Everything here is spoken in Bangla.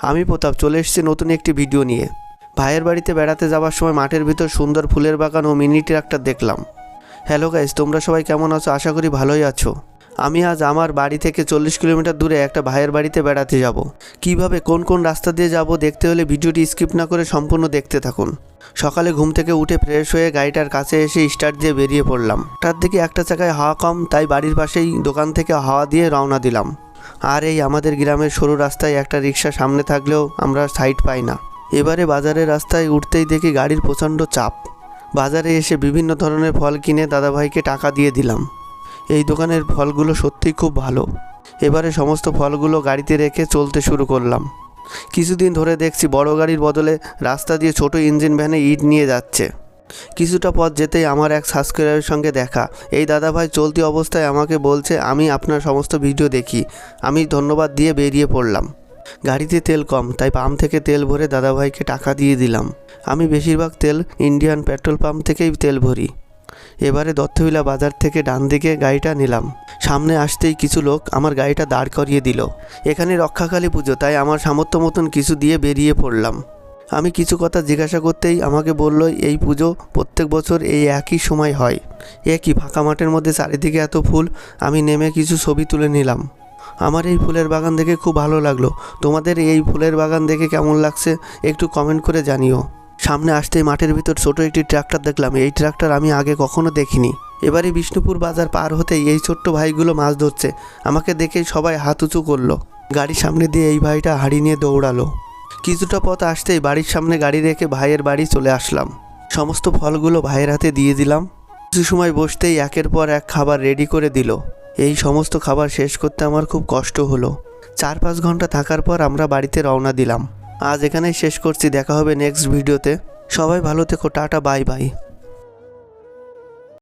আমি প্রতাপ চলে এসেছি নতুন একটি ভিডিও নিয়ে। ভাইয়ের বাড়িতে বেড়াতে যাওয়ার সময় মাঠের ভিতর সুন্দর ফুলের বাগান ও মিনি ট্রাক্টর দেখলাম। হ্যালো গাইস, তোমরা সবাই কেমন আছো? আশা করি ভালোই আছো। আমি আজ আমার বাড়ি থেকে 40 কিলোমিটার দূরে একটা ভাইয়ের বাড়িতে বেড়াতে যাব। কিভাবে কোন কোন রাস্তা দিয়ে যাব দেখতে হলে ভিডিওটি স্কিপ না করে সম্পূর্ণ দেখতে থাকুন। সকালে ঘুম থেকে উঠে ফ্রেশ হয়ে গাড়িটার কাছে এসে স্টার্ট দিয়ে বেরিয়ে পড়লাম। তার দিকে একটা চাকায় হাওয়া কম, তাই বাড়ির পাশেই দোকান থেকে হাওয়া দিয়ে রওনা দিলাম। আর এই আমাদের গ্রামের সরু রাস্তায় একটা রিক্সা সামনে থাকলেও আমরা সাইড পাই না। এবারে বাজারের রাস্তায় উঠতেই দেখি গাড়ির প্রচণ্ড চাপ। বাজারে এসে বিভিন্ন ধরনের ফল কিনে দাদাভাইকে টাকা দিয়ে দিলাম। এই দোকানের ফলগুলো সত্যিই খুব ভালো। এবারে সমস্ত ফলগুলো গাড়িতে রেখে চলতে শুরু করলাম। কিছুদিন ধরে দেখছি বড় গাড়ির বদলে রাস্তা দিয়ে ছোট ইঞ্জিন ভ্যানে ইট নিয়ে যাচ্ছে। কিছুটা পথ যেতেই আমার এক সাবস্ক্রাইবারের সঙ্গে দেখা। এই দাদাভাই চলতি অবস্থায় আমাকে বলছে আমি আপনার সমস্ত ভিডিও দেখি। আমি ধন্যবাদ দিয়ে বেরিয়ে পড়লাম। গাড়িতে তেল কম, তাই পাম্প থেকে তেল ভরে দাদাভাইকে টাকা দিয়ে দিলাম। আমি বেশিরভাগ তেল ইন্ডিয়ান পেট্রোল পাম্প থেকেই তেল ভরি। এবারে দত্তবিলা বাজার থেকে ডান দিকে গাড়িটা নিলাম। সামনে আসতেই কিছু লোক আমার গাড়িটা দাঁড় করিয়ে দিল। এখানে রক্ষাকালী পুজো, তাই আমার সামর্থ্য মতন কিছু দিয়ে বেরিয়ে পড়লাম। আমি কিছু কথা জিজ্ঞাসা করতেই আমাকে বলল এই পুজো প্রত্যেক বছর এই একই সময় হয়। একই ফাঁকা মাঠের মধ্যে চারিদিকে এত ফুল। আমি নেমে কিছু ছবি তুলে নিলাম। আমার এই ফুলের বাগান দেখে খুব ভালো লাগলো। তোমাদের এই ফুলের বাগান দেখে কেমন লাগছে একটু কমেন্ট করে জানিও। সামনে আসতেই মাঠের ভিতর ছোট একটি ট্রাক্টর দেখলাম। এই ট্রাক্টর আমি আগে কখনো দেখিনি। এবারে বিষ্ণুপুর বাজার পার হতেই এই ছোট্ট ভাইগুলো মাছ ধরছে। আমাকে দেখেই সবাই হাত উঁচু করলো। গাড়ির সামনে দিয়ে এই ভাইটা হাঁড়ি নিয়ে দৌড়ালো। কিছুটা পথ আসতেই বাড়ির সামনে গাড়ি রেখে ভাইয়ের বাড়ি চলে আসলাম। সমস্ত ফলগুলো ভাইয়ের হাতে দিয়ে দিলাম। কিছু সময় বসতেই একের পর এক খাবার রেডি করে দিল। এই সমস্ত খাবার শেষ করতে আমার খুব কষ্ট হলো। 4-5 ঘন্টা থাকার পর আমরা বাড়িতে রওনা দিলাম। আজ এখানেই শেষ করছি। দেখা হবে নেক্সট ভিডিওতে। সবাই ভালো থেকো। Tata, bye bye.